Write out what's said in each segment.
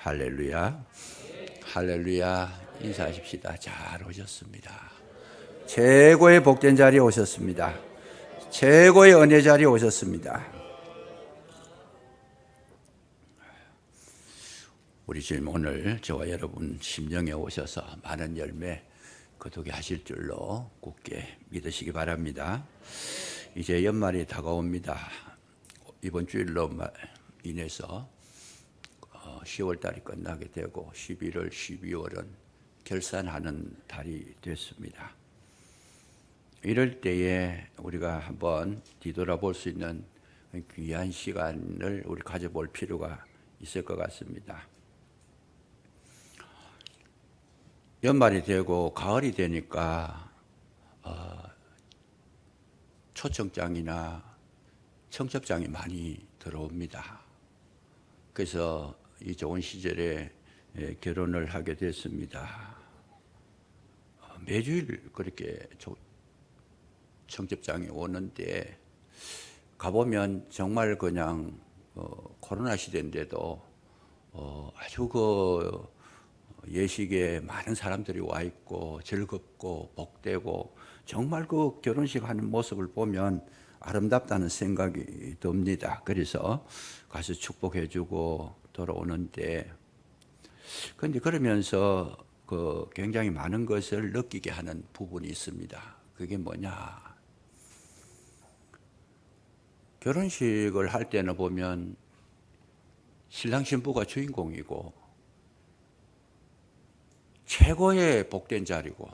할렐루야. 할렐루야. 인사하십시다. 잘 오셨습니다. 최고의 복된 자리에 오셨습니다. 최고의 은혜 자리에 오셨습니다. 우리 주님 오늘 저와 여러분 심령에 오셔서 많은 열매 거두게 하실 줄로 굳게 믿으시기 바랍니다. 이제 연말이 다가옵니다. 이번 주일로 인해서 10월 달이 끝나게 되고 11월, 12월은 결산하는 달이 됐습니다. 이럴 때에 우리가 한번 뒤돌아볼 수 있는 귀한 시간을 우리 가져볼 필요가 있을 것 같습니다. 연말이 되고 가을이 되니까 초청장이나 청첩장이 많이 들어옵니다. 그래서 이 좋은 시절에 결혼을 하게 됐습니다. 매주일 그렇게 청첩장이 오는데 가보면 정말 그냥 코로나 시대인데도 아주 그 예식에 많은 사람들이 와 있고 즐겁고 복되고 정말 그 결혼식 하는 모습을 보면 아름답다는 생각이 듭니다. 그래서 가서 축복해주고 돌아오는데, 그런데 그러면서 그 굉장히 많은 것을 느끼게 하는 부분이 있습니다. 그게 뭐냐? 결혼식을 할 때는 보면 신랑 신부가 주인공이고 최고의 복된 자리고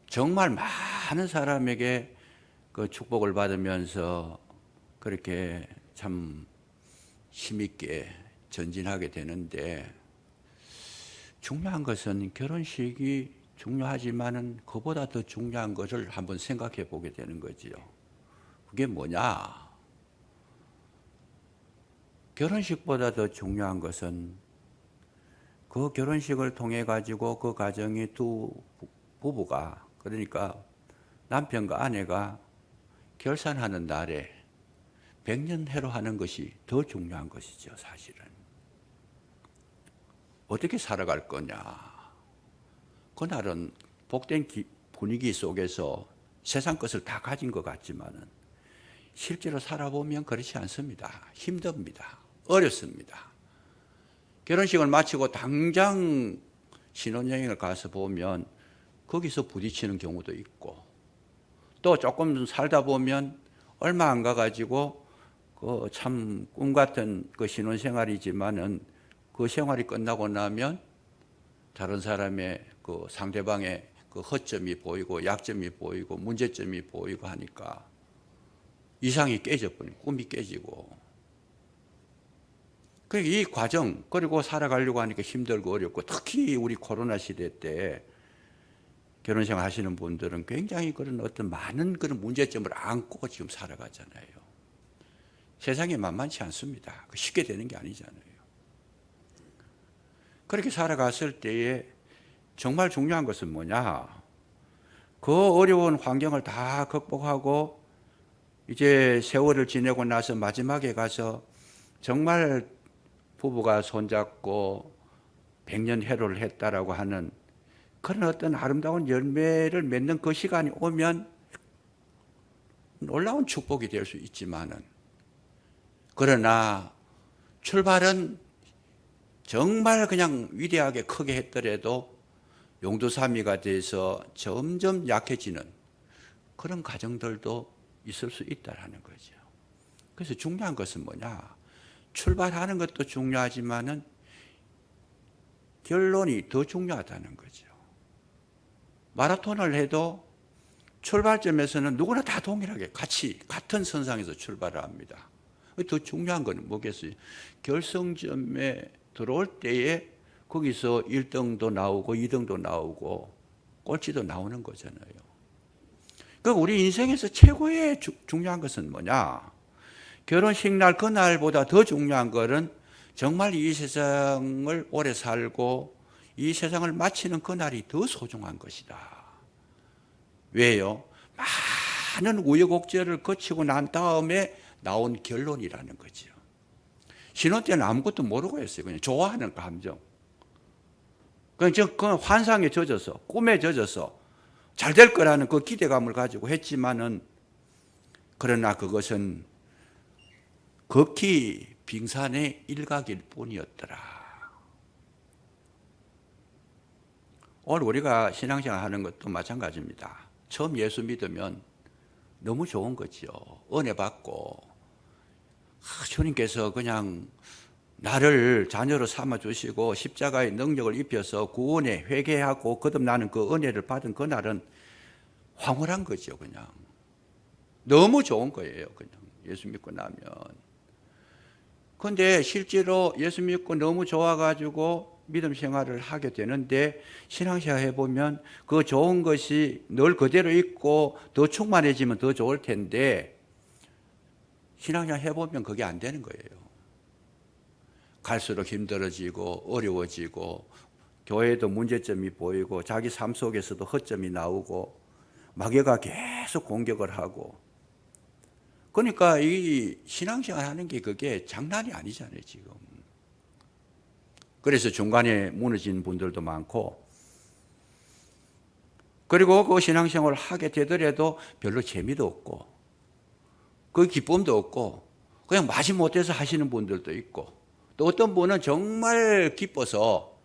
정말 많은 사람에게 그 축복을 받으면서 그렇게 참 힘있게 전진하게 되는데, 중요한 것은 결혼식이 중요하지만은 그보다 더 중요한 것을 한번 생각해 보게 되는 거지요. 그게 뭐냐? 결혼식보다 더 중요한 것은 그 결혼식을 통해 가지고 그 가정의 두 부부가, 그러니까 남편과 아내가 결산하는 날에 백년해로 하는 것이 더 중요한 것이죠. 사실은 어떻게 살아갈 거냐. 그날은 복된 분위기 속에서 세상 것을 다 가진 것 같지만은 실제로 살아보면 그렇지 않습니다. 힘듭니다. 어렵습니다. 결혼식을 마치고 당장 신혼여행을 가서 보면 거기서 부딪히는 경우도 있고, 또 조금 살다 보면 얼마 안 가가지고 그 참 꿈 같은 그 신혼생활이지만은 그 생활이 끝나고 나면 다른 사람의 그 상대방의 그 허점이 보이고 약점이 보이고 문제점이 보이고 하니까 이상이 깨져버리고 꿈이 깨지고, 이 과정, 그리고 살아가려고 하니까 힘들고 어렵고, 특히 우리 코로나 시대 때 결혼생활 하시는 분들은 굉장히 그런 어떤 많은 그런 문제점을 안고 지금 살아가잖아요. 세상이 만만치 않습니다. 쉽게 되는 게 아니잖아요. 그렇게 살아갔을 때에 정말 중요한 것은 뭐냐? 그 어려운 환경을 다 극복하고 이제 세월을 지내고 나서 마지막에 가서 정말 부부가 손잡고 백년해로를 했다라고 하는 그런 어떤 아름다운 열매를 맺는 그 시간이 오면 놀라운 축복이 될 수 있지만은, 그러나 출발은 정말 그냥 위대하게 크게 했더라도 용두사미가 돼서 점점 약해지는 그런 가정들도 있을 수 있다라는 거죠. 그래서 중요한 것은 뭐냐? 출발하는 것도 중요하지만은 결론이 더 중요하다는 거죠. 마라톤을 해도 출발점에서는 누구나 다 동일하게 같이 같은 선상에서 출발을 합니다. 더 중요한 건 뭐겠어요? 결승점에 들어올 때에 거기서 1등도 나오고 2등도 나오고 꼴찌도 나오는 거잖아요. 그럼 우리 인생에서 최고의 중요한 것은 뭐냐? 결혼식 날 그날보다 더 중요한 것은 정말 이 세상을 오래 살고 이 세상을 마치는 그날이 더 소중한 것이다. 왜요? 많은 우여곡절을 거치고 난 다음에 나온 결론이라는 거죠. 신혼 때는 아무것도 모르고 했어요. 그냥 좋아하는 감정. 그냥 환상에 젖어서, 꿈에 젖어서 잘 될 거라는 그 기대감을 가지고 했지만은, 그러나 그것은 극히 빙산의 일각일 뿐이었더라. 오늘 우리가 신앙생활 하는 것도 마찬가지입니다. 처음 예수 믿으면 너무 좋은 거죠. 은혜 받고, 주님께서 그냥 나를 자녀로 삼아주시고 십자가의 능력을 입혀서 구원에 회개하고 거듭나는 그 은혜를 받은 그날은 황홀한 거죠. 그냥 너무 좋은 거예요. 그냥 예수 믿고 나면. 그런데 실제로 예수 믿고 너무 좋아가지고 믿음 생활을 하게 되는데, 신앙생활 해보면 그 좋은 것이 늘 그대로 있고 더 충만해지면 더 좋을 텐데, 신앙생활 해보면 그게 안 되는 거예요. 갈수록 힘들어지고 어려워지고, 교회에도 문제점이 보이고, 자기 삶 속에서도 허점이 나오고, 마귀가 계속 공격을 하고. 그러니까 이 신앙생활 하는 게 그게 장난이 아니잖아요, 지금. 그래서 중간에 무너진 분들도 많고, 그리고 그 신앙생활을 하게 되더라도 별로 재미도 없고, 그 기쁨도 없고, 그냥 마지못해서 하시는 분들도 있고, 또 어떤 분은 정말 기뻐서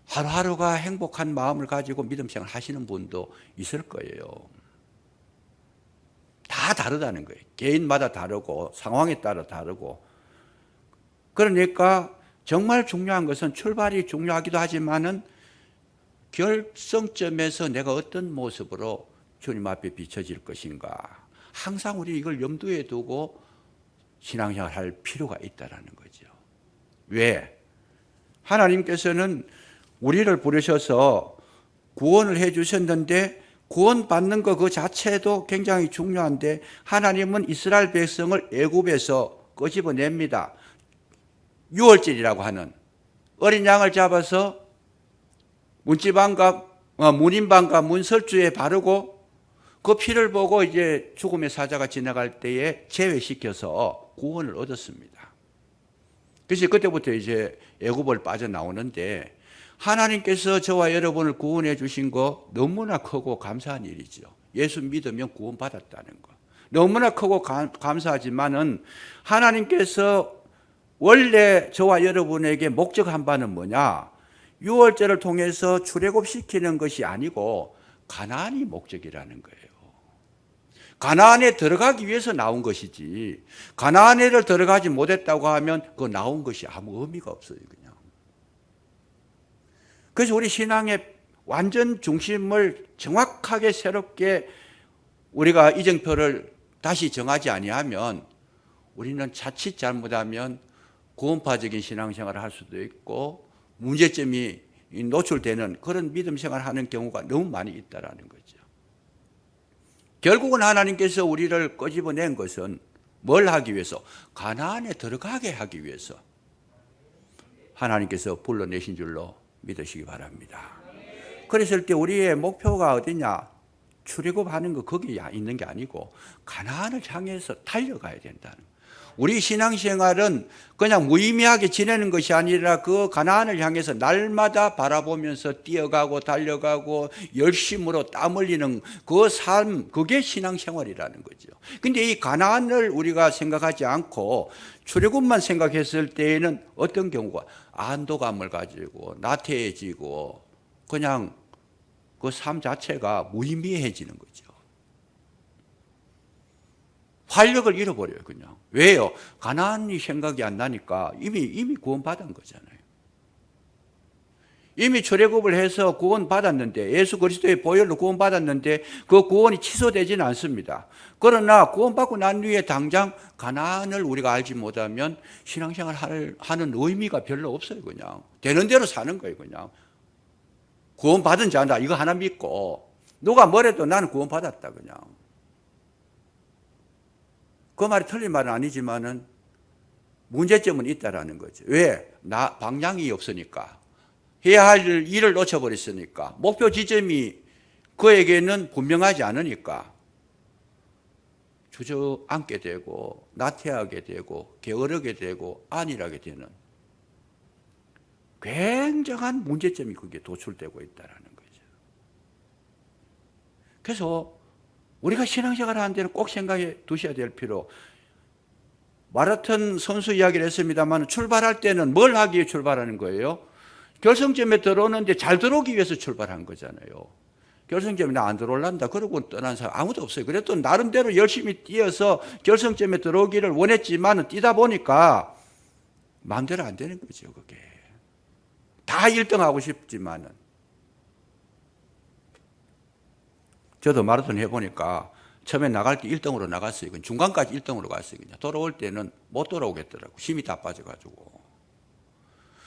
하루하루가 행복한 마음을 가지고 믿음 생활 하시는 분도 있을 거예요. 다 다르다는 거예요. 개인마다 다르고 상황에 따라 다르고. 그러니까 정말 중요한 것은 출발이 중요하기도 하지만은 결성점에서 내가 어떤 모습으로 주님 앞에 비춰질 것인가. 항상 우리 이걸 염두에 두고 신앙생활 할 필요가 있다는 거죠. 왜? 하나님께서는 우리를 부르셔서 구원을 해 주셨는데, 구원받는 것 그 자체도 굉장히 중요한데, 하나님은 이스라엘 백성을 애굽에서 끄집어냅니다. 유월절이라고 하는 어린 양을 잡아서 문인방과 문설주에 바르고, 그 피를 보고 이제 죽음의 사자가 지나갈 때에 제외시켜서 구원을 얻었습니다. 그래서 그때부터 이제 애굽을 빠져나오는데, 하나님께서 저와 여러분을 구원해 주신 거 너무나 크고 감사한 일이죠. 예수 믿으면 구원받았다는 거 너무나 크고 감사하지만은, 하나님께서 원래 저와 여러분에게 목적한 바는 뭐냐? 유월절을 통해서 출애굽시키는 것이 아니고 가나안이 목적이라는 거예요. 가나안에 들어가기 위해서 나온 것이지, 가나안에를 들어가지 못했다고 하면 그 나온 것이 아무 의미가 없어요. 그냥. 그래서 우리 신앙의 완전 중심을 정확하게 새롭게 우리가 이정표를 다시 정하지 아니하면, 우리는 자칫 잘못하면 구원파적인 신앙생활을 할 수도 있고 문제점이 노출되는 그런 믿음 생활을 하는 경우가 너무 많이 있다는 거죠. 결국은 하나님께서 우리를 끄집어낸 것은 뭘 하기 위해서? 가나안에 들어가게 하기 위해서 하나님께서 불러내신 줄로 믿으시기 바랍니다. 그랬을 때 우리의 목표가 어디냐? 출애굽하는 거 거기에 있는 게 아니고 가나안을 향해서 달려가야 된다는 거예요. 우리 신앙생활은 그냥 무의미하게 지내는 것이 아니라 그 가나안을 향해서 날마다 바라보면서 뛰어가고 달려가고 열심으로 땀 흘리는 그 삶, 그게 신앙생활이라는 거죠. 근데 이 가나안을 우리가 생각하지 않고 출애굽만 생각했을 때에는 어떤 경우가 안도감을 가지고 나태해지고 그냥 그 삶 자체가 무의미해지는 거죠. 활력을 잃어버려요, 그냥. 왜요? 가나안이 생각이 안 나니까 이미 구원받은 거잖아요. 이미 출애굽을 해서 구원받았는데, 예수 그리스도의 보혈로 구원받았는데 그 구원이 취소되지는 않습니다. 그러나 구원받고 난 뒤에 당장 가나안을 우리가 알지 못하면 신앙생활 하는 의미가 별로 없어요, 그냥. 되는 대로 사는 거예요, 그냥. 구원받은 자다, 이거 하나 믿고 누가 뭐래도 나는 구원받았다, 그냥. 그 말이 틀린 말은 아니지만은 문제점은 있다라는 거죠. 왜? 방향이 없으니까. 해야 할 일을 놓쳐버렸으니까. 목표 지점이 그에게는 분명하지 않으니까. 주저앉게 되고 나태하게 되고 게으르게 되고 안일하게 되는 굉장한 문제점이 거기에 도출되고 있다는 거죠. 그래서 우리가 신앙생활을 하는 데는 꼭 생각해 두셔야 될 필요, 마라톤 선수 이야기를 했습니다만 출발할 때는 뭘 하기 위해 출발하는 거예요? 결승점에 들어오는데 잘 들어오기 위해서 출발한 거잖아요. 결승점에 나 안 들어올란다 그러고 떠난 사람 아무도 없어요. 그래도 나름대로 열심히 뛰어서 결승점에 들어오기를 원했지만 뛰다 보니까 마음대로 안 되는 거죠. 그게 다 1등하고 싶지만은. 저도 마라톤 해보니까 처음에 나갈 때 1등으로 나갔어요. 중간까지 1등으로 갔어요. 그냥 돌아올 때는 못 돌아오겠더라고. 힘이 다 빠져가지고.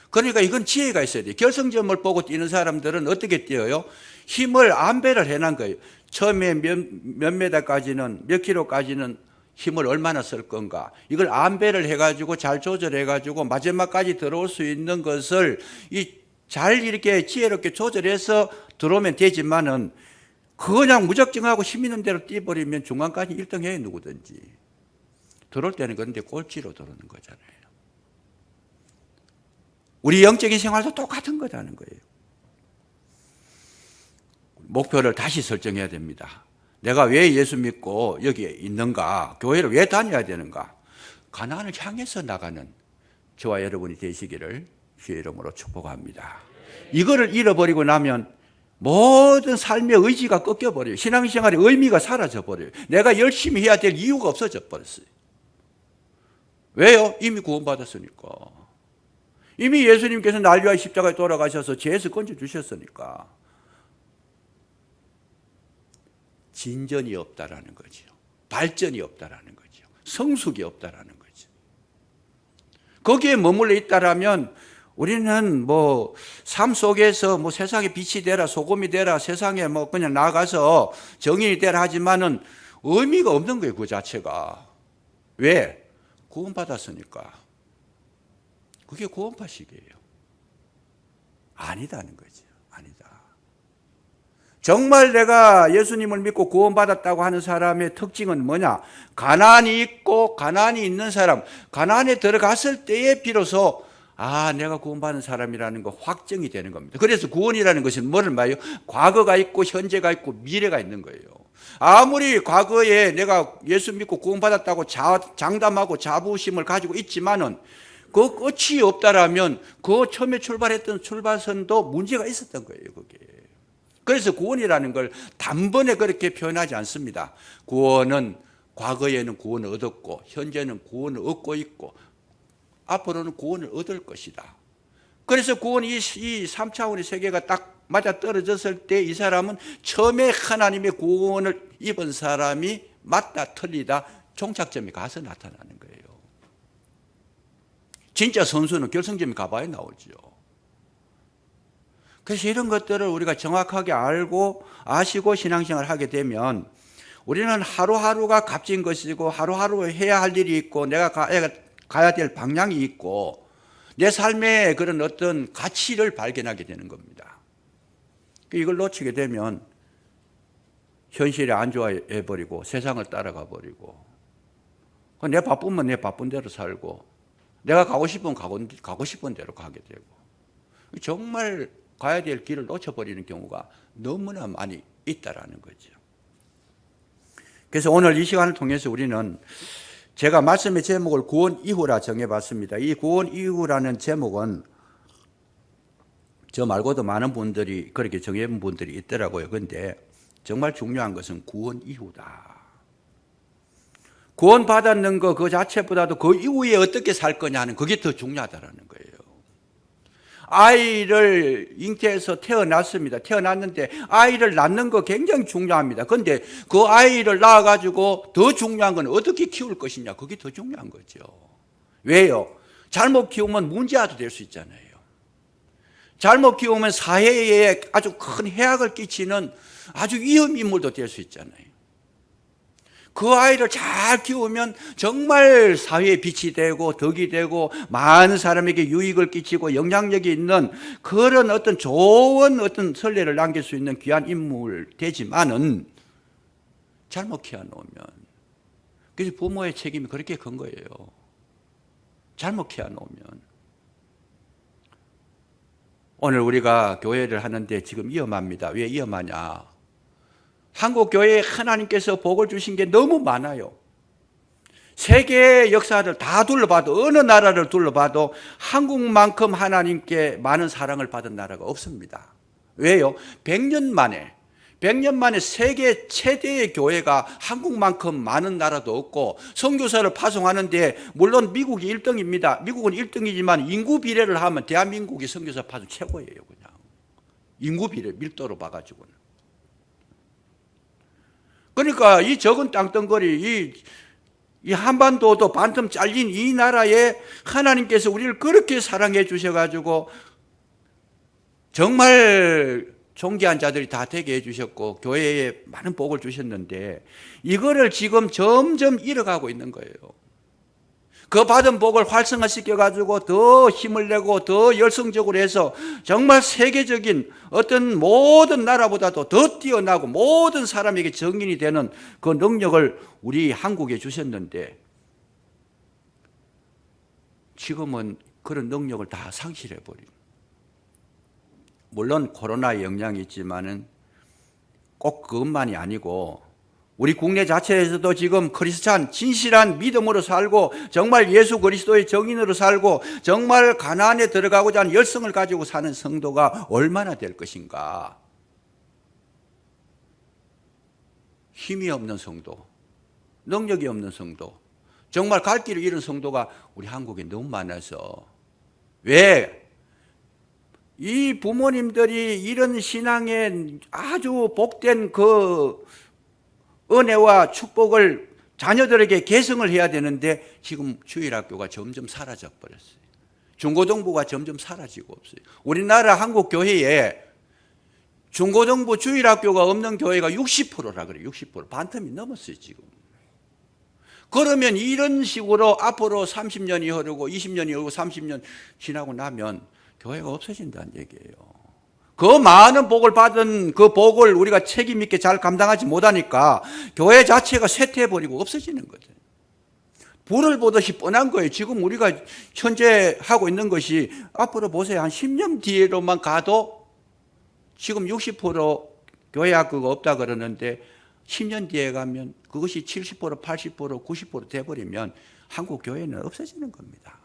그러니까 이건 지혜가 있어야 돼요. 결승점을 보고 뛰는 사람들은 어떻게 뛰어요? 힘을 안배를 해놓은 거예요. 처음에 몇 메다까지는, 몇 킬로까지는 힘을 얼마나 쓸 건가. 이걸 안배를 해가지고 잘 조절해가지고 마지막까지 들어올 수 있는 것을 잘 이렇게 지혜롭게 조절해서 들어오면 되지만은 그냥 무작정하고 힘 있는 대로 뛰어버리면 중간까지 1등 해요, 누구든지. 들어올 때는 그런데 꼴찌로 들어오는 거잖아요. 우리 영적인 생활도 똑같은 거라는 거예요. 목표를 다시 설정해야 됩니다. 내가 왜 예수 믿고 여기에 있는가? 교회를 왜 다녀야 되는가? 가나안을 향해서 나가는 저와 여러분이 되시기를 주의 이름으로 축복합니다. 이거를 잃어버리고 나면 모든 삶의 의지가 꺾여버려요. 신앙생활의 의미가 사라져버려요. 내가 열심히 해야 될 이유가 없어져 버렸어요. 왜요? 이미 구원받았으니까. 이미 예수님께서 날 위하여 십자가에 돌아가셔서 죄에서 건져주셨으니까. 진전이 없다라는 거죠. 발전이 없다라는 거죠. 성숙이 없다라는 거죠. 거기에 머물러 있다라면 우리는 삶 속에서 세상에 빛이 되라, 소금이 되라, 세상에 그냥 나가서 정인이 되라 하지만은 의미가 없는 거예요, 그 자체가. 왜? 구원받았으니까. 그게 구원파식이에요. 아니다는 거죠. 아니다. 정말 내가 예수님을 믿고 구원받았다고 하는 사람의 특징은 뭐냐? 가난이 있고 가난이 있는 사람, 가난에 들어갔을 때에 비로소 내가 구원받은 사람이라는 거 확정이 되는 겁니다. 그래서 구원이라는 것은 뭐를 말해요? 과거가 있고 현재가 있고 미래가 있는 거예요. 아무리 과거에 내가 예수 믿고 구원받았다고 장담하고 자부심을 가지고 있지만은 그 끝이 없다라면 그 처음에 출발했던 출발선도 문제가 있었던 거예요, 그게. 그래서 구원이라는 걸 단번에 그렇게 표현하지 않습니다. 구원은 과거에는 구원을 얻었고 현재는 구원을 얻고 있고 앞으로는 구원을 얻을 것이다. 그래서 구원이 이 3차원의 세계가 딱 맞아 떨어졌을 때 이 사람은 처음에 하나님의 구원을 입은 사람이 맞다 틀리다 종착점에 가서 나타나는 거예요. 진짜 선수는 결승점에 가봐야 나오죠. 그래서 이런 것들을 우리가 정확하게 알고 아시고 신앙생활을 하게 되면 우리는 하루하루가 값진 것이고 하루하루 해야 할 일이 있고 내가 가야 될 방향이 있고 내 삶의 그런 어떤 가치를 발견하게 되는 겁니다. 이걸 놓치게 되면 현실에 안주해버리고 세상을 따라가 버리고 내 바쁘면 내 바쁜 대로 살고 내가 가고 싶으면 가고 싶은 대로 가게 되고 정말 가야 될 길을 놓쳐버리는 경우가 너무나 많이 있다라는 거죠. 그래서 오늘 이 시간을 통해서 우리는 제가 말씀의 제목을 구원 이후라 정해봤습니다. 이 구원 이후라는 제목은 저 말고도 많은 분들이 그렇게 정해본 분들이 있더라고요. 그런데 정말 중요한 것은 구원 이후다. 구원 받았는 거 그 자체보다도 그 이후에 어떻게 살 거냐 하는 그게 더 중요하다라는 거예요. 아이를 잉태해서 태어났습니다. 태어났는데 아이를 낳는 거 굉장히 중요합니다. 그런데 그 아이를 낳아가지고 더 중요한 건 어떻게 키울 것이냐. 그게 더 중요한 거죠. 왜요? 잘못 키우면 문제아도 될 수 있잖아요. 잘못 키우면 사회에 아주 큰 해악을 끼치는 아주 위험 인물도 될 수 있잖아요. 그 아이를 잘 키우면 정말 사회에 빛이 되고 덕이 되고 많은 사람에게 유익을 끼치고 영향력이 있는 그런 어떤 좋은 어떤 선례를 남길 수 있는 귀한 인물 되지만은 잘못 키워놓으면 그래서 부모의 책임이 그렇게 큰 거예요. 잘못 키워놓으면. 오늘 우리가 교회를 하는데 지금 위험합니다. 왜 위험하냐? 한국 교회에 하나님께서 복을 주신 게 너무 많아요. 세계의 역사를 다 둘러봐도, 어느 나라를 둘러봐도 한국만큼 하나님께 많은 사랑을 받은 나라가 없습니다. 왜요? 100년 만에 세계 최대의 교회가 한국만큼 많은 나라도 없고, 선교사를 파송하는데 물론 미국이 1등입니다. 미국은 1등이지만 인구 비례를 하면 대한민국이 선교사 파송 최고예요. 그냥 인구 비례 밀도로 봐가지고는. 그러니까 이 적은 땅덩어리, 이 한반도도 반틈 잘린 이 나라에 하나님께서 우리를 그렇게 사랑해 주셔가지고 정말 존귀한 자들이 다 되게 해주셨고 교회에 많은 복을 주셨는데, 이거를 지금 점점 잃어가고 있는 거예요. 그 받은 복을 활성화시켜가지고 더 힘을 내고 더 열성적으로 해서 정말 세계적인 어떤 모든 나라보다도 더 뛰어나고 모든 사람에게 정인이 되는 그 능력을 우리 한국에 주셨는데, 지금은 그런 능력을 다 상실해버린. 물론 코로나의 영향이 있지만은 꼭 그것만이 아니고 우리 국내 자체에서도 지금 크리스찬 진실한 믿음으로 살고 정말 예수 그리스도의 정인으로 살고 정말 가나안에 들어가고자 하는 열성을 가지고 사는 성도가 얼마나 될 것인가. 힘이 없는 성도, 능력이 없는 성도, 정말 갈 길을 잃은 성도가 우리 한국에 너무 많아서. 왜? 이 부모님들이 이런 신앙에 아주 복된 그 은혜와 축복을 자녀들에게 계승을 해야 되는데 지금 주일학교가 점점 사라져 버렸어요. 중고등부가 점점 사라지고 없어요. 우리나라 한국 교회에 중고등부 주일학교가 없는 교회가 60%라 그래요. 60%. 반틈이 넘었어요, 지금. 그러면 이런 식으로 앞으로 30년이 흐르고 20년이 흐르고 30년 지나고 나면 교회가 없어진다는 얘기예요. 그 많은 복을 받은 그 복을 우리가 책임 있게 잘 감당하지 못하니까 교회 자체가 쇠퇴해버리고 없어지는 거죠. 불을 보듯이 뻔한 거예요. 지금 우리가 현재 하고 있는 것이 앞으로 보세요. 한 10년 뒤로만 가도 지금 60% 교회 학교가 없다 그러는데 10년 뒤에 가면 그것이 70%, 80%, 90% 돼버리면 한국 교회는 없어지는 겁니다.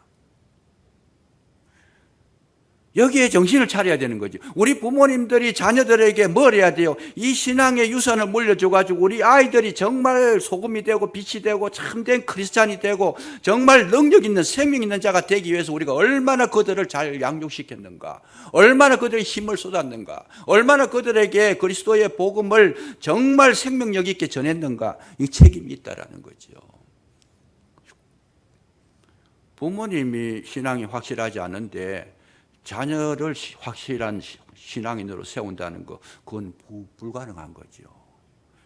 여기에 정신을 차려야 되는 거죠. 우리 부모님들이 자녀들에게 뭘 해야 돼요? 이 신앙의 유산을 물려줘가지고 우리 아이들이 정말 소금이 되고 빛이 되고 참된 크리스찬이 되고 정말 능력 있는 생명 있는 자가 되기 위해서 우리가 얼마나 그들을 잘 양육시켰는가, 얼마나 그들의 힘을 쏟았는가, 얼마나 그들에게 그리스도의 복음을 정말 생명력 있게 전했는가, 이 책임이 있다라는 거죠. 부모님이 신앙이 확실하지 않은데 자녀를 확실한 신앙인으로 세운다는 거, 그건 불가능한 거죠.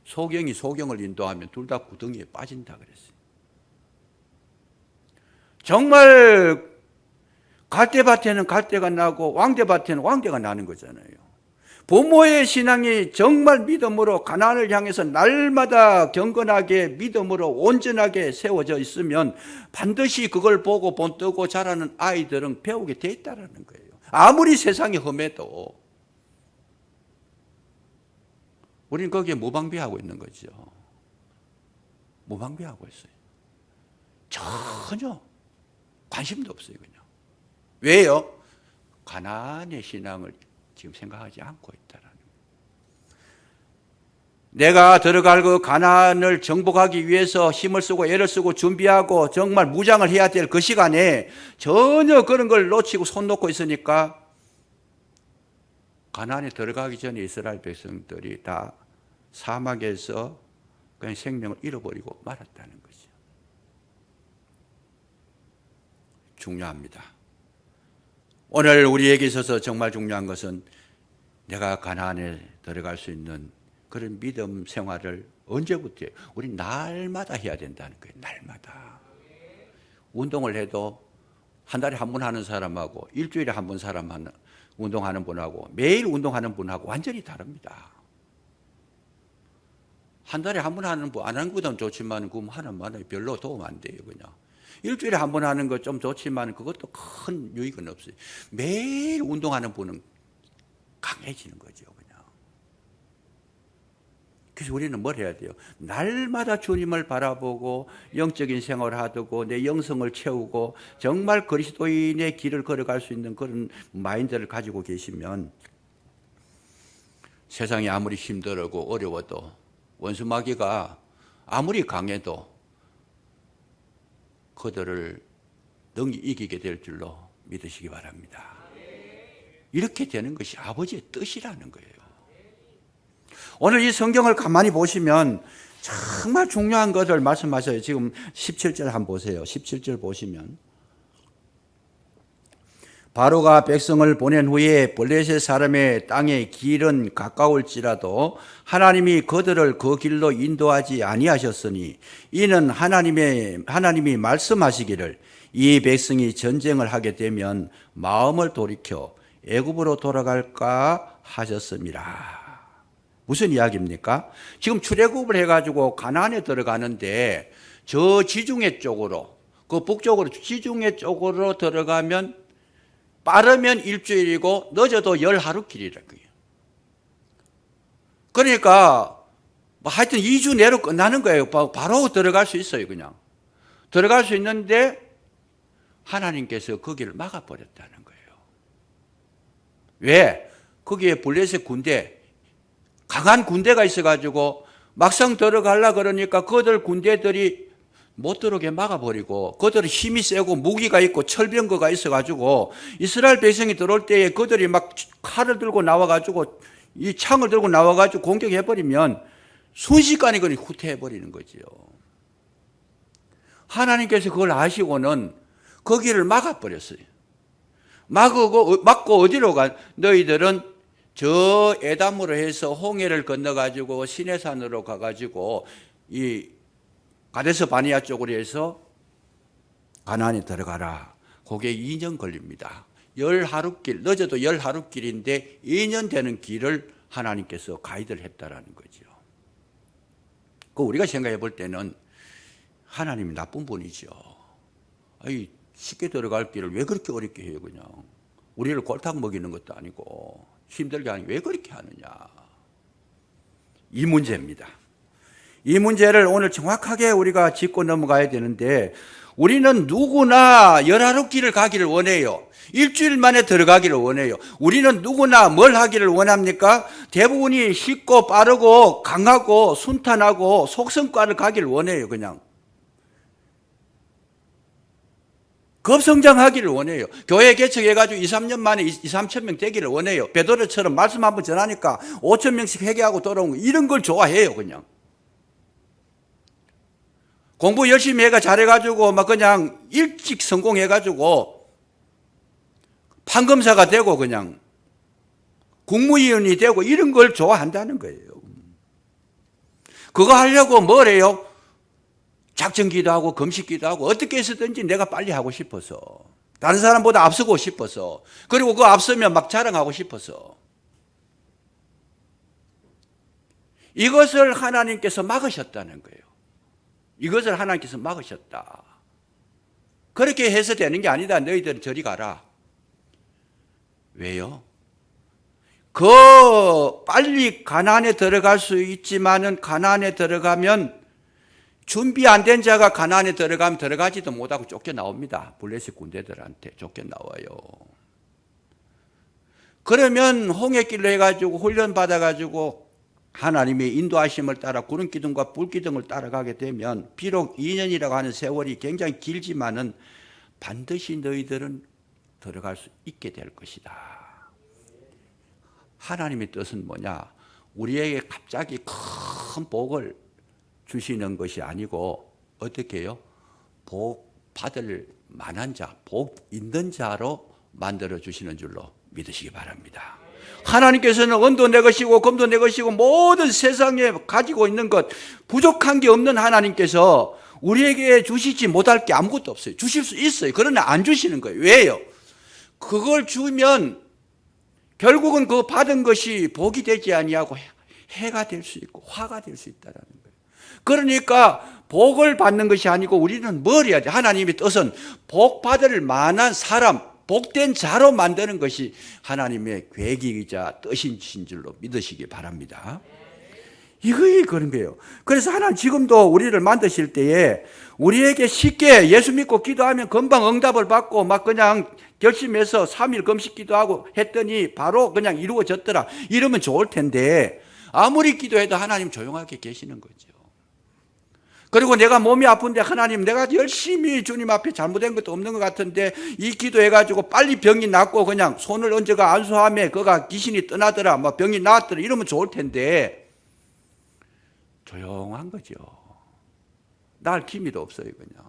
소경이 소경을 인도하면 둘 다 구덩이에 빠진다 그랬어요. 정말 갈대밭에는 갈대가 나고 왕대밭에는 왕대가 나는 거잖아요. 부모의 신앙이 정말 믿음으로 가나안을 향해서 날마다 경건하게 믿음으로 온전하게 세워져 있으면 반드시 그걸 보고 본뜨고 자라는 아이들은 배우게 돼 있다는 거예요. 아무리 세상이 험해도 우리는 거기에 무방비하고 있는 거죠. 무방비하고 있어요. 전혀 관심도 없어요. 그냥. 왜요? 가나안의 신앙을 지금 생각하지 않고 있다라는 거예요. 내가 들어갈 그 가나안을 정복하기 위해서 힘을 쓰고 애를 쓰고 준비하고 정말 무장을 해야 될 그 시간에 전혀 그런 걸 놓치고 손 놓고 있으니까 가나안에 들어가기 전에 이스라엘 백성들이 다 사막에서 그냥 생명을 잃어버리고 말았다는 거죠. 중요합니다. 오늘 우리에게 있어서 정말 중요한 것은 내가 가나안에 들어갈 수 있는 그런 믿음 생활을 언제부터 우리 날마다 해야 된다는 거예요. 날마다. 운동을 해도 한 달에 한 번 하는 사람하고 일주일에 한 번 운동하는 분하고 매일 운동하는 분하고 완전히 다릅니다. 한 달에 한 번 하는 안 하는 것보다는 좋지만 그거 하나만 별로 도움 안 돼요. 그냥 일주일에 한 번 하는 거 좀 좋지만 그것도 큰 유익은 없어요. 매일 운동하는 분은 강해지는 거죠. 그냥. 그래서 우리는 뭘 해야 돼요? 날마다 주님을 바라보고 영적인 생활을 하고 내 영성을 채우고 정말 그리스도인의 길을 걸어갈 수 있는 그런 마인드를 가지고 계시면 세상이 아무리 힘들고 어려워도 원수마귀가 아무리 강해도 그들을 능히 이기게 될 줄로 믿으시기 바랍니다. 이렇게 되는 것이 아버지의 뜻이라는 거예요. 오늘 이 성경을 가만히 보시면 정말 중요한 것을 말씀하셔요. 지금 17절 한번 보세요. 17절 보시면 바로가 백성을 보낸 후에 블레셋 사람의 땅의 길은 가까울지라도 하나님이 그들을 그 길로 인도하지 아니하셨으니 이는 하나님이 말씀하시기를 이 백성이 전쟁을 하게 되면 마음을 돌이켜 애굽으로 돌아갈까 하셨습니다. 무슨 이야기입니까? 지금 출애굽을 해가지고 가나안에 들어가는데 저 지중해 쪽으로 그 북쪽으로 지중해 쪽으로 들어가면 빠르면 일주일이고 늦어도 10하루 길이라는 거예요. 그러니까 뭐 하여튼 2주 내로 끝나는 거예요. 바로 들어갈 수 있어요. 그냥 들어갈 수 있는데 하나님께서 거기를 막아버렸다는 거예요. 왜? 거기에 블레셋 군대, 강한 군대가 있어가지고 막상 들어가려 그러니까 그들 군대들이 못 들어오게 막아버리고 그들은 힘이 세고 무기가 있고 철병거가 있어가지고 이스라엘 백성이 들어올 때에 그들이 막 칼을 들고 나와가지고 이 창을 들고 나와가지고 공격해버리면 순식간에 그냥 후퇴해버리는 거지요. 하나님께서 그걸 아시고는 거기를 막아버렸어요. 막고 어디로 가? 너희들은 저 에담으로 해서 홍해를 건너가지고 시내산으로 가가지고 이 가데스 바니아 쪽으로 해서 가나안에 들어가라. 그게 2년 걸립니다. 10하루 길, 늦어도 10하루 길인데 2년 되는 길을 하나님께서 가이드를 했다라는 거죠. 그 우리가 생각해 볼 때는 하나님이 나쁜 분이죠. 아니, 쉽게 들어갈 길을 왜 그렇게 어렵게 해요, 그냥. 우리를 골탕 먹이는 것도 아니고 힘들게 하니 왜 그렇게 하느냐. 이 문제입니다. 이 문제를 오늘 정확하게 우리가 짚고 넘어가야 되는데 우리는 누구나 10하루 길을 가기를 원해요. 일주일 만에 들어가기를 원해요. 우리는 누구나 뭘 하기를 원합니까? 대부분이 쉽고 빠르고 강하고 순탄하고 속성과를 가기를 원해요. 그냥 급성장하기를 원해요. 교회 개척해가지고 2, 3년 만에 2, 3천 명 되기를 원해요. 베드로처럼 말씀 한번 전하니까 5천 명씩 회개하고 돌아온 거 이런 걸 좋아해요. 그냥 공부 열심히 해가 잘해가지고 막 그냥 일찍 성공해가지고 판검사가 되고 그냥 국무위원이 되고 이런 걸 좋아한다는 거예요. 그거 하려고 뭘 해요? 작정기도 하고 금식기도 하고 어떻게 해서든지 내가 빨리 하고 싶어서 다른 사람보다 앞서고 싶어서 그리고 그 앞서면 막 자랑하고 싶어서 이것을 하나님께서 막으셨다는 거예요. 이것을 하나님께서 막으셨다. 그렇게 해서 되는 게 아니다. 너희들은 저리 가라. 왜요? 빨리 가나안에 들어갈 수 있지만은 가나안에 들어가면 준비 안 된 자가 가나안에 들어가면 들어가지도 못하고 쫓겨나옵니다. 블레셋 군대들한테 쫓겨나와요. 그러면 홍해길로 해가지고 훈련 받아가지고 하나님의 인도하심을 따라 구름 기둥과 불 기둥을 따라가게 되면 비록 2년이라고 하는 세월이 굉장히 길지만은 반드시 너희들은 들어갈 수 있게 될 것이다. 하나님의 뜻은 뭐냐? 우리에게 갑자기 큰 복을 주시는 것이 아니고 어떻게 해요? 복 받을 만한 자, 복 있는 자로 만들어 주시는 줄로 믿으시기 바랍니다. 하나님께서는 은도 내 것이고 금도 내 것이고 모든 세상에 가지고 있는 것 부족한 게 없는 하나님께서 우리에게 주시지 못할 게 아무것도 없어요. 주실 수 있어요. 그러나 안 주시는 거예요. 왜요? 그걸 주면 결국은 그 받은 것이 복이 되지 아니하고 해가 될 수 있고 화가 될 수 있다는 거예요. 그러니까 복을 받는 것이 아니고 우리는 뭘 해야지? 하나님의 뜻은 복 받을 만한 사람, 복된 자로 만드는 것이 하나님의 계획이자 뜻인 줄로 믿으시기 바랍니다. 이거이 그런 거예요. 그래서 하나님 지금도 우리를 만드실 때에 우리에게 쉽게 예수 믿고 기도하면 금방 응답을 받고 막 그냥 결심해서 3일 금식 기도하고 했더니 바로 그냥 이루어졌더라. 이러면 좋을 텐데 아무리 기도해도 하나님 조용하게 계시는 거죠. 그리고 내가 몸이 아픈데 하나님 내가 열심히 주님 앞에 잘못된 것도 없는 것 같은데 이 기도해가지고 빨리 병이 낫고 그냥 손을 얹어가 안수함에 그가 귀신이 떠나더라 뭐 병이 나았더라 이러면 좋을 텐데 조용한 거죠. 날 기미도 없어요. 그냥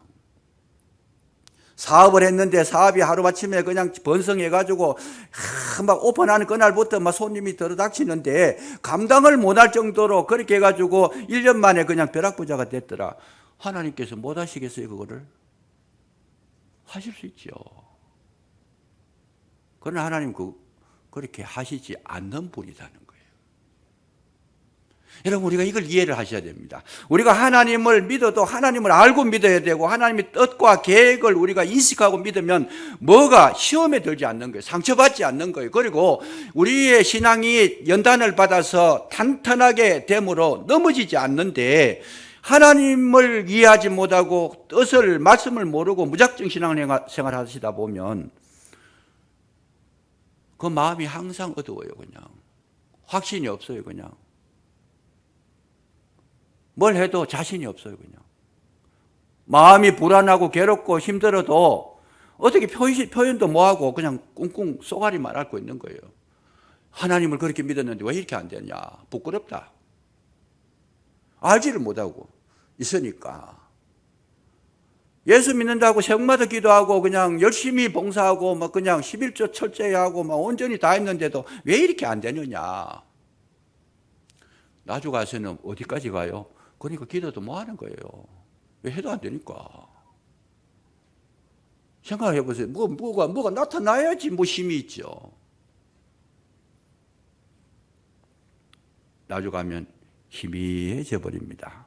사업을 했는데 사업이 하루아침에 그냥 번성해가지고 막 오픈하는 그날부터 막 손님이 들어닥치는데 감당을 못할 정도로 그렇게 해가지고 1년 만에 그냥 벼락부자가 됐더라. 하나님께서 못 하시겠어요? 그거를 하실 수 있죠. 그러나 하나님 그렇게 하시지 않는 분이라는 거예요. 여러분 우리가 이걸 이해를 하셔야 됩니다. 우리가 하나님을 믿어도 하나님을 알고 믿어야 되고 하나님의 뜻과 계획을 우리가 인식하고 믿으면 뭐가 시험에 들지 않는 거예요. 상처받지 않는 거예요. 그리고 우리의 신앙이 연단을 받아서 탄탄하게 됨으로 넘어지지 않는데 하나님을 이해하지 못하고 뜻을 말씀을 모르고 무작정 신앙생활 하시다 보면 그 마음이 항상 어두워요. 그냥 확신이 없어요. 그냥 뭘 해도 자신이 없어요. 그냥 마음이 불안하고 괴롭고 힘들어도 어떻게 표현도 뭐하고 그냥 꿍꿍 쏘가리만 앓고 있는 거예요. 하나님을 그렇게 믿었는데 왜 이렇게 안 되냐? 부끄럽다. 알지를 못하고 있으니까. 예수 믿는다고 새벽마다 기도하고 그냥 열심히 봉사하고 막 그냥 11조 철저히 하고 막 온전히 다 했는데도 왜 이렇게 안 되느냐? 나주 가서는 어디까지 가요? 그러니까 기도도 뭐 하는 거예요. 왜 해도 안 되니까. 생각해 보세요. 뭐가 나타나야지 뭐 힘이 있죠. 나주 가면 희미해져 버립니다.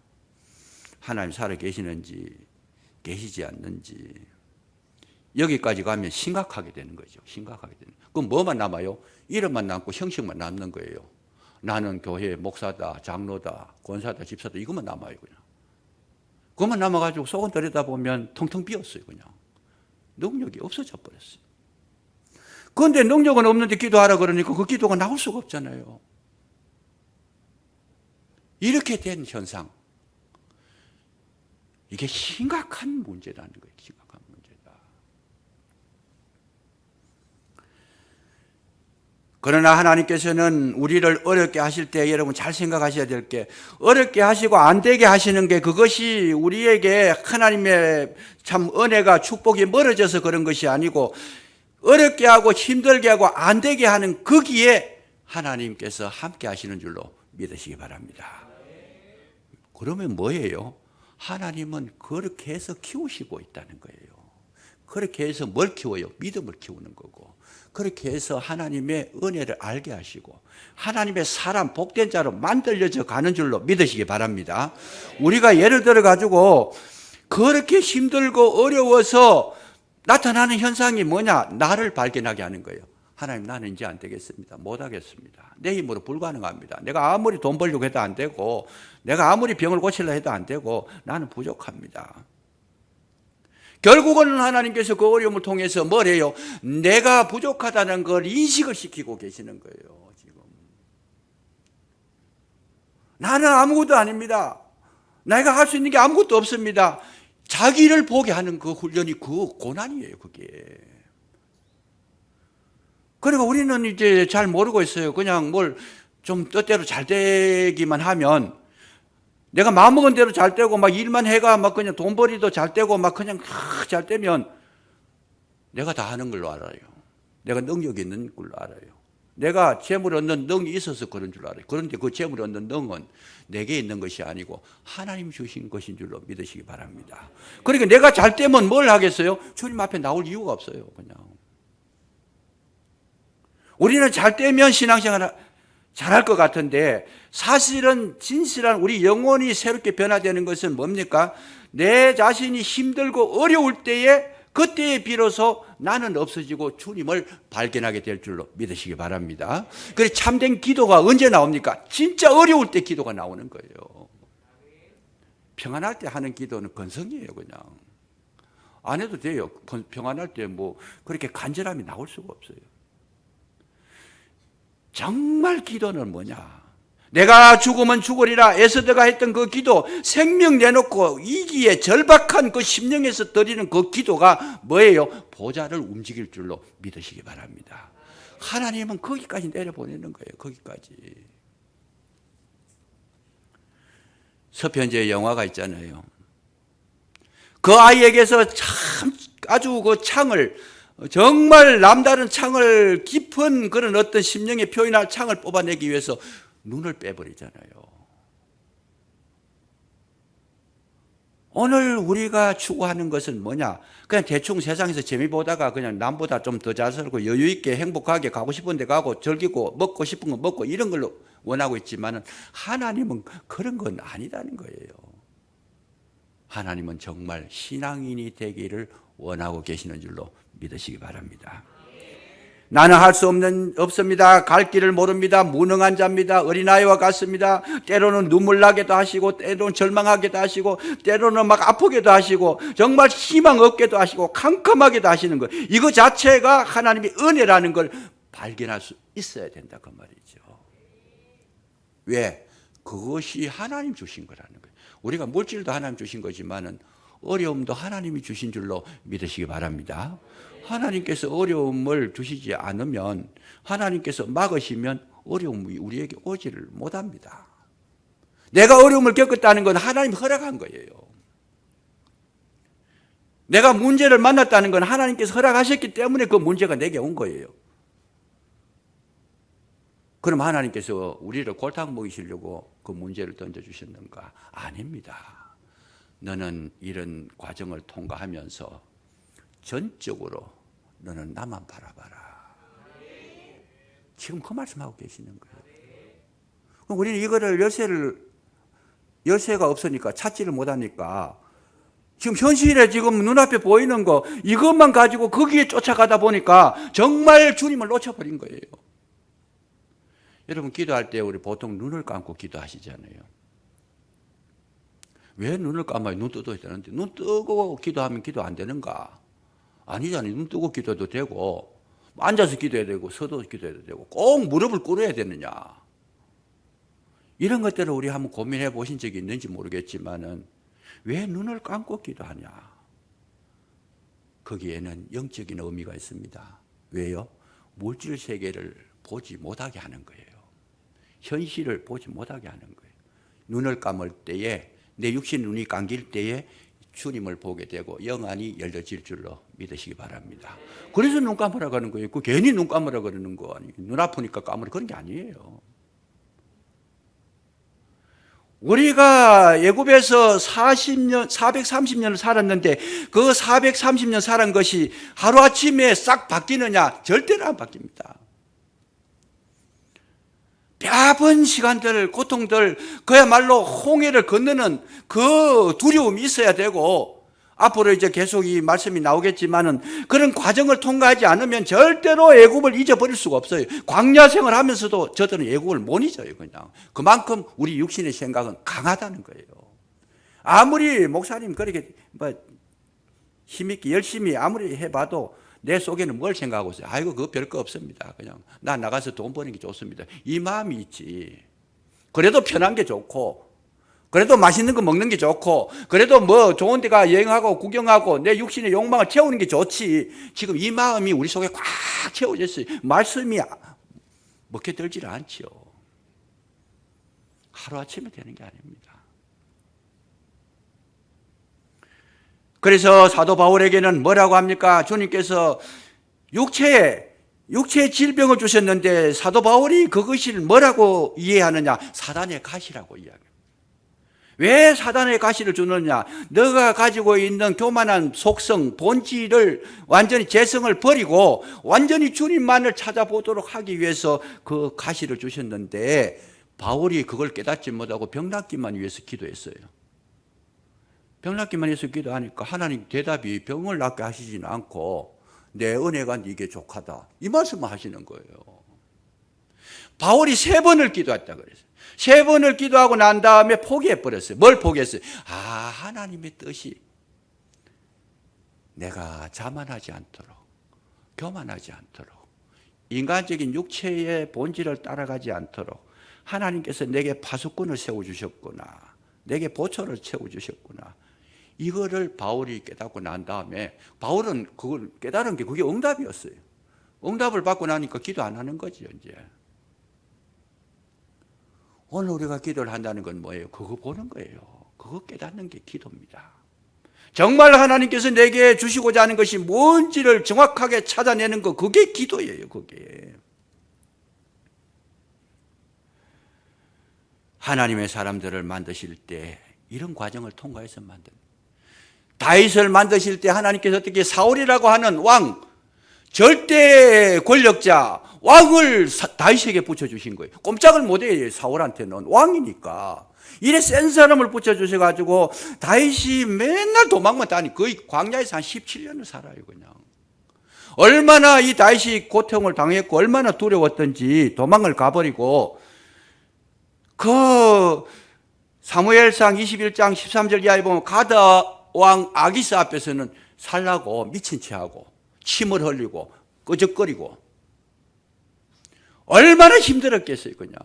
하나님 살아 계시는지 계시지 않는지. 여기까지 가면 심각하게 되는 거죠. 심각하게 되는. 그럼 뭐만 남아요? 이름만 남고 형식만 남는 거예요. 나는 교회 목사다, 장로다, 권사다, 집사다 이것만 남아요. 그냥. 그것만 남아가지고 속은 들여다보면 텅텅 비었어요. 그냥. 능력이 없어져 버렸어요. 그런데 능력은 없는데 기도하라 그러니까 그 기도가 나올 수가 없잖아요. 이렇게 된 현상. 이게 심각한 문제라는 거예요. 심각한 문제다. 그러나 하나님께서는 우리를 어렵게 하실 때 여러분 잘 생각하셔야 될 게 어렵게 하시고 안 되게 하시는 게 그것이 우리에게 하나님의 참 은혜가 축복이 멀어져서 그런 것이 아니고 어렵게 하고 힘들게 하고 안 되게 하는 거기에 하나님께서 함께 하시는 줄로 믿으시기 바랍니다. 그러면 뭐예요? 하나님은 그렇게 해서 키우시고 있다는 거예요. 그렇게 해서 뭘 키워요? 믿음을 키우는 거고 그렇게 해서 하나님의 은혜를 알게 하시고 하나님의 사람 복된 자로 만들어져 가는 줄로 믿으시기 바랍니다. 우리가 예를 들어 가지고 그렇게 힘들고 어려워서 나타나는 현상이 뭐냐? 나를 발견하게 하는 거예요. 하나님 나는 이제 안 되겠습니다. 못 하겠습니다. 내 힘으로 불가능합니다. 내가 아무리 돈 벌려고 해도 안 되고 내가 아무리 병을 고치려 해도 안 되고 나는 부족합니다. 결국은 하나님께서 그 어려움을 통해서 뭘 해요? 내가 부족하다는 걸 인식을 시키고 계시는 거예요. 지금 나는 아무것도 아닙니다. 내가 할 수 있는 게 아무것도 없습니다. 자기를 보게 하는 그 훈련이 그 고난이에요. 그게. 그러니까 우리는 이제 잘 모르고 있어요. 그냥 뭘 좀 뜻대로 잘 되기만 하면 내가 마음먹은 대로 잘 되고 막 일만 해가 막 그냥 돈벌이도 잘 되고 막 그냥 잘 되면 내가 다 하는 걸로 알아요. 내가 능력이 있는 걸로 알아요. 내가 재물 얻는 능이 있어서 그런 줄 알아요. 그런데 그 재물 얻는 능은 내게 있는 것이 아니고 하나님 주신 것인 줄로 믿으시기 바랍니다. 그러니까 내가 잘 되면 뭘 하겠어요? 주님 앞에 나올 이유가 없어요. 그냥. 우리는 잘 되면 신앙생활 잘할 것 같은데 사실은 진실한 우리 영혼이 새롭게 변화되는 것은 뭡니까? 내 자신이 힘들고 어려울 때에 그때에 비로소 나는 없어지고 주님을 발견하게 될 줄로 믿으시기 바랍니다. 그래서 참된 기도가 언제 나옵니까? 진짜 어려울 때 기도가 나오는 거예요. 평안할 때 하는 기도는 건성이에요. 그냥 안 해도 돼요. 평안할 때 뭐 그렇게 간절함이 나올 수가 없어요. 정말 기도는 뭐냐? 내가 죽으면 죽으리라 에스더가 했던 그 기도, 생명 내놓고 이기에 절박한 그 심령에서 드리는 그 기도가 뭐예요? 보좌를 움직일 줄로 믿으시기 바랍니다. 하나님은 거기까지 내려보내는 거예요. 거기까지. 서편제의 영화가 있잖아요. 그 아이에게서 참 아주 그 창을, 정말 남다른 창을, 깊은 그런 어떤 심령에 표현할 창을 뽑아내기 위해서 눈을 빼버리잖아요. 오늘 우리가 추구하는 것은 뭐냐? 그냥 대충 세상에서 재미 보다가 그냥 남보다 좀 더 잘 살고 여유 있게 행복하게 가고 싶은 데 가고 즐기고 먹고 싶은 거 먹고 이런 걸로 원하고 있지만은 하나님은 그런 건 아니다는 거예요. 하나님은 정말 신앙인이 되기를 원하고 계시는 줄로 믿으시기 바랍니다. 나는 할 수 없습니다. 갈 길을 모릅니다. 무능한 자입니다. 어린아이와 같습니다. 때로는 눈물 나게도 하시고 때로는 절망하게도 하시고 때로는 막 아프게도 하시고 정말 희망 없게도 하시고 캄캄하게도 하시는 것, 이거 자체가 하나님의 은혜라는 걸 발견할 수 있어야 된다 그 말이죠. 왜? 그것이 하나님 주신 거라는 거예요. 우리가 물질도 하나님 주신 거지만은 어려움도 하나님이 주신 줄로 믿으시기 바랍니다. 하나님께서 어려움을 주시지 않으면, 하나님께서 막으시면 어려움이 우리에게 오지를 못합니다. 내가 어려움을 겪었다는 건 하나님이 허락한 거예요. 내가 문제를 만났다는 건 하나님께서 허락하셨기 때문에 그 문제가 내게 온 거예요. 그럼 하나님께서 우리를 골탕 먹이시려고 그 문제를 던져주셨는가? 아닙니다. 너는 이런 과정을 통과하면서 전적으로 너는 나만 바라봐라. 지금 그 말씀하고 계시는 거예요. 그럼 우리는 이거를 열쇠가 없으니까 찾지를 못하니까 지금 현실에 지금 눈앞에 보이는 거 이것만 가지고 거기에 쫓아가다 보니까 정말 주님을 놓쳐버린 거예요. 여러분 기도할 때 우리 보통 눈을 감고 기도하시잖아요. 왜 눈을 감아요? 눈 떠도 되는데 눈 뜨고 기도하면 기도 안 되는가? 아니잖아요. 눈 뜨고 기도해도 되고 앉아서 기도해야 되고 서도 기도해도 되고 꼭 무릎을 꿇어야 되느냐? 이런 것들을 우리 한번 고민해 보신 적이 있는지 모르겠지만은 왜 눈을 감고 기도하냐? 거기에는 영적인 의미가 있습니다. 왜요? 물질 세계를 보지 못하게 하는 거예요. 현실을 보지 못하게 하는 거예요. 눈을 감을 때에 내 육신 눈이 감길 때에 주님을 보게 되고 영안이 열려질 줄로 믿으시기 바랍니다. 그래서 눈 감으라고 하는 거예요. 그 괜히 눈 감으라고 그러는 거 아니에요. 눈 아프니까 감으라 그런 게 아니에요. 우리가 애굽에서 430년을 살았는데 그 430년 살은 것이 하루아침에 싹 바뀌느냐? 절대로 안 바뀝니다. 뼈아픈 시간들, 고통들, 그야말로 홍해를 건너는 그 두려움이 있어야 되고, 앞으로 이제 계속 이 말씀이 나오겠지만은 그런 과정을 통과하지 않으면 절대로 애굽을 잊어버릴 수가 없어요. 광야 생활 하면서도 저들은 애굽을 못 잊어요, 그냥. 그만큼 우리 육신의 생각은 강하다는 거예요. 아무리 목사님 그렇게 힘있게 열심히 아무리 해봐도 내 속에는 뭘 생각하고 있어요? 아이고, 그거 별거 없습니다. 그냥 나 나가서 돈 버는 게 좋습니다. 이 마음이 있지. 그래도 편한 게 좋고, 그래도 맛있는 거 먹는 게 좋고, 그래도 뭐 좋은 데 가 여행하고 구경하고 내 육신의 욕망을 채우는 게 좋지. 지금 이 마음이 우리 속에 꽉 채워져 있어요. 말씀이 먹혀 들지를 않지요. 하루아침에 되는 게 아닙니다. 그래서 사도 바울에게는 뭐라고 합니까? 주님께서 육체의 질병을 주셨는데 사도 바울이 그것을 뭐라고 이해하느냐? 사단의 가시라고 이야기합니다. 왜 사단의 가시를 주느냐? 너가 가지고 있는 교만한 속성, 본질을 완전히 재성을 버리고 완전히 주님만을 찾아보도록 하기 위해서 그 가시를 주셨는데 바울이 그걸 깨닫지 못하고 병 낫기만 위해서 기도했어요. 병 낫기만 위해서 기도하니까 하나님 대답이 병을 낫게 하시지는 않고 내 은혜가 네게 족하다. 이 말씀을 하시는 거예요. 바울이 3번을 기도했다 그랬어요. 3번을 기도하고 난 다음에 포기해버렸어요. 뭘 포기했어요? 하나님의 뜻이 내가 자만하지 않도록, 교만하지 않도록, 인간적인 육체의 본질을 따라가지 않도록 하나님께서 내게 파수꾼을 세워주셨구나. 내게 보초를 채워주셨구나. 이거를 바울이 깨닫고 난 다음에 바울은 그걸 깨달은 게 그게 응답이었어요. 응답을 받고 나니까 기도 안 하는 거죠, 이제. 오늘 우리가 기도를 한다는 건 뭐예요? 그거 보는 거예요. 그거 깨닫는 게 기도입니다. 정말 하나님께서 내게 주시고자 하는 것이 뭔지를 정확하게 찾아내는 거, 그게 기도예요, 그게. 하나님의 사람들을 만드실 때 이런 과정을 통과해서 만듭니다. 다윗을 만드실 때 하나님께서 어떻게 사울이라고 하는 왕, 절대 권력자, 왕을 다윗에게 붙여주신 거예요. 꼼짝을 못해요, 사울한테는. 왕이니까. 이래 센 사람을 붙여주셔가지고 다윗이 맨날 도망만 다니, 거의 광야에서 한 17년을 살아요, 그냥. 얼마나 이 다윗이 고통을 당했고 얼마나 두려웠던지 도망을 가버리고, 그 사무엘상 21장 13절 이하에 보면 가드 왕 아기스 앞에서는 살라고 미친 체하고 침을 흘리고 끄적거리고 얼마나 힘들었겠어요. 그냥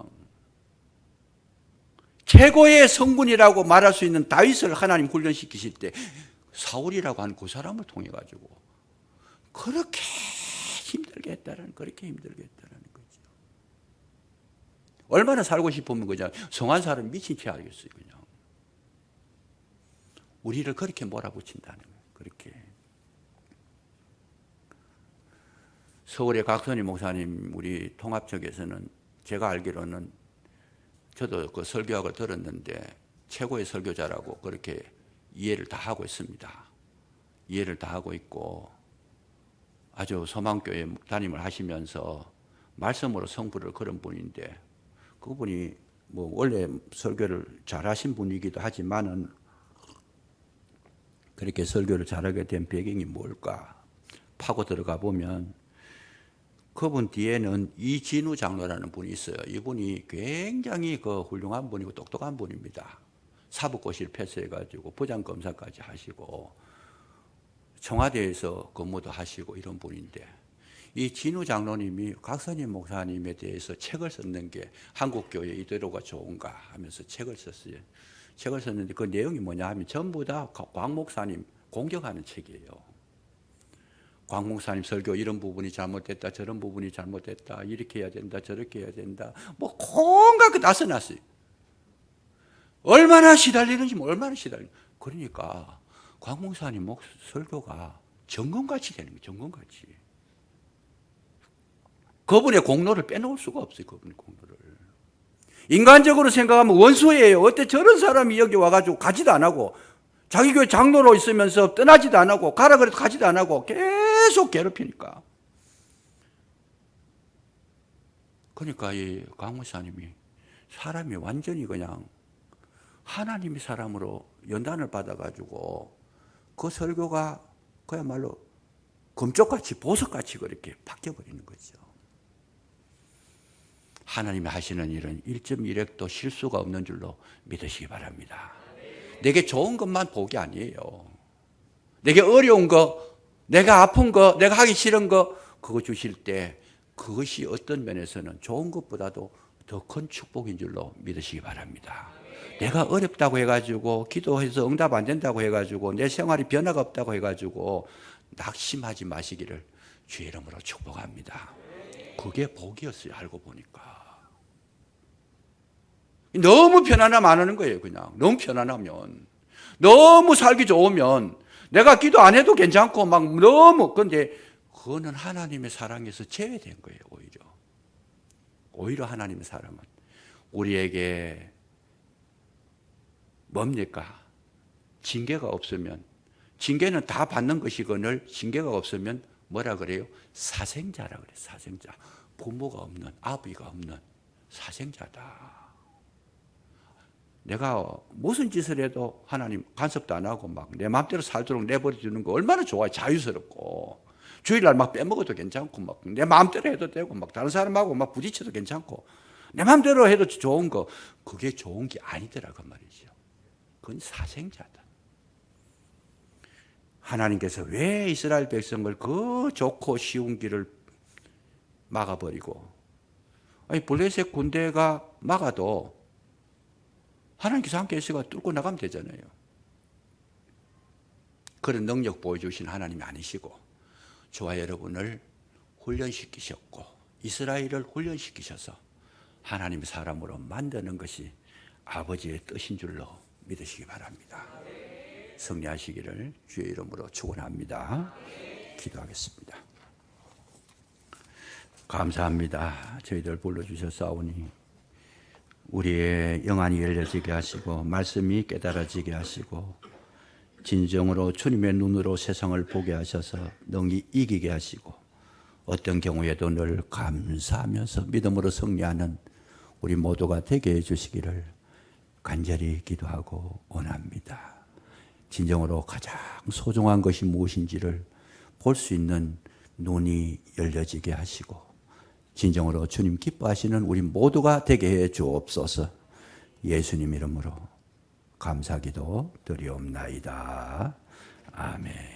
최고의 성군이라고 말할 수 있는 다윗을 하나님 훈련시키실 때 사울이라고 하는 그 사람을 통해 가지고 그렇게 힘들게 했다는, 그렇게 힘들게 했다는 거죠. 얼마나 살고 싶으면 그냥 성한 사람 미친 채 하겠어요. 그냥 우리를 그렇게 몰아붙인다는 거예요. 그렇게. 서울의 각선희 목사님 우리 통합 쪽에서는 제가 알기로는 저도 그 설교학을 들었는데 최고의 설교자라고 그렇게 이해를 다 하고 있습니다. 이해를 다 하고 있고 아주 소망교회 담임을 하시면서 말씀으로 성부를 그런 분인데 그분이 뭐 원래 설교를 잘하신 분이기도 하지만은 그렇게 설교를 잘하게 된 배경이 뭘까 파고 들어가 보면 그분 뒤에는 이진우 장로라는 분이 있어요. 이분이 굉장히 그 훌륭한 분이고 똑똑한 분입니다. 사법고시를 패스해가지고 부장검사까지 하시고 청와대에서 근무도 하시고 이런 분인데 이 진우 장로님이 각선희 목사님에 대해서 책을 썼는 게 한국교회 이대로가 좋은가 하면서 책을 썼어요. 책을 썼는데 그 내용이 뭐냐 하면 전부 다 광 목사님 공격하는 책이에요. 광 목사님 설교 이런 부분이 잘못됐다, 저런 부분이 잘못됐다, 이렇게 해야 된다, 저렇게 해야 된다, 뭐 온갖 거 다 써놨어요. 얼마나 시달리는지, 얼마나 시달리는지. 그러니까 광 목사님 설교가 정금같이 되는 거예요. 정금같이. 그분의 공로를 빼놓을 수가 없어요. 그분의 공로를. 인간적으로 생각하면 원수예요. 어때 저런 사람이 여기 와가지고 가지도 안 하고 자기 교회 장로로 있으면서 떠나지도 안 하고 가라 그래도 가지도 안 하고 계속 괴롭히니까. 그러니까 이 강 목사님이 사람이 완전히 그냥 하나님의 사람으로 연단을 받아가지고 그 설교가 그야말로 금쪽같이 보석같이 그렇게 바뀌어버리는 거죠. 하나님이 하시는 일은 1.1핵도 실수가 없는 줄로 믿으시기 바랍니다. 내게 좋은 것만 복이 아니에요. 내게 어려운 거, 내가 아픈 거, 내가 하기 싫은 거 그거 주실 때 그것이 어떤 면에서는 좋은 것보다도 더 큰 축복인 줄로 믿으시기 바랍니다. 내가 어렵다고 해가지고 기도해서 응답 안 된다고 해가지고 내 생활이 변화가 없다고 해가지고 낙심하지 마시기를 주의 이름으로 축복합니다. 그게 복이었어요. 알고 보니까. 너무 편안하면 안 하는 거예요. 그냥 너무 편안하면, 너무 살기 좋으면 내가 기도 안 해도 괜찮고 막 너무, 근데 그거는 하나님의 사랑에서 제외된 거예요. 오히려 하나님의 사랑은 우리에게 뭡니까? 징계가 없으면, 징계는 다 받는 것이거늘 징계가 없으면 뭐라 그래요? 사생자라 그래요. 사생자. 부모가 없는, 아버지가 없는 사생자다. 내가 무슨 짓을 해도 하나님 간섭도 안 하고 막 내 마음대로 살도록 내버려 두는 거 얼마나 좋아요. 자유스럽고. 주일날 막 빼먹어도 괜찮고 막 내 마음대로 해도 되고 막 다른 사람하고 막 부딪혀도 괜찮고 내 마음대로 해도 좋은 거, 그게 좋은 게 아니더라 그 말이죠. 그건 사생자다. 하나님께서 왜 이스라엘 백성을 그 좋고 쉬운 길을 막아버리고, 아니 블레셋 군대가 막아도 하나님께서 함께 해서 뚫고 나가면 되잖아요. 그런 능력 보여주신 하나님이 아니시고 저와 여러분을 훈련시키셨고 이스라엘을 훈련시키셔서 하나님의 사람으로 만드는 것이 아버지의 뜻인 줄로 믿으시기 바랍니다. 승리하시기를 주의 이름으로 축원합니다. 기도하겠습니다. 감사합니다. 저희들 불러주셨사오니 우리의 영안이 열려지게 하시고 말씀이 깨달아지게 하시고 진정으로 주님의 눈으로 세상을 보게 하셔서 능히 이기게 하시고 어떤 경우에도 늘 감사하면서 믿음으로 승리하는 우리 모두가 되게 해주시기를 간절히 기도하고 원합니다. 진정으로 가장 소중한 것이 무엇인지를 볼 수 있는 눈이 열려지게 하시고 진정으로 주님 기뻐하시는 우리 모두가 되게 해 주옵소서. 예수님 이름으로 감사기도 드리옵나이다. 아멘.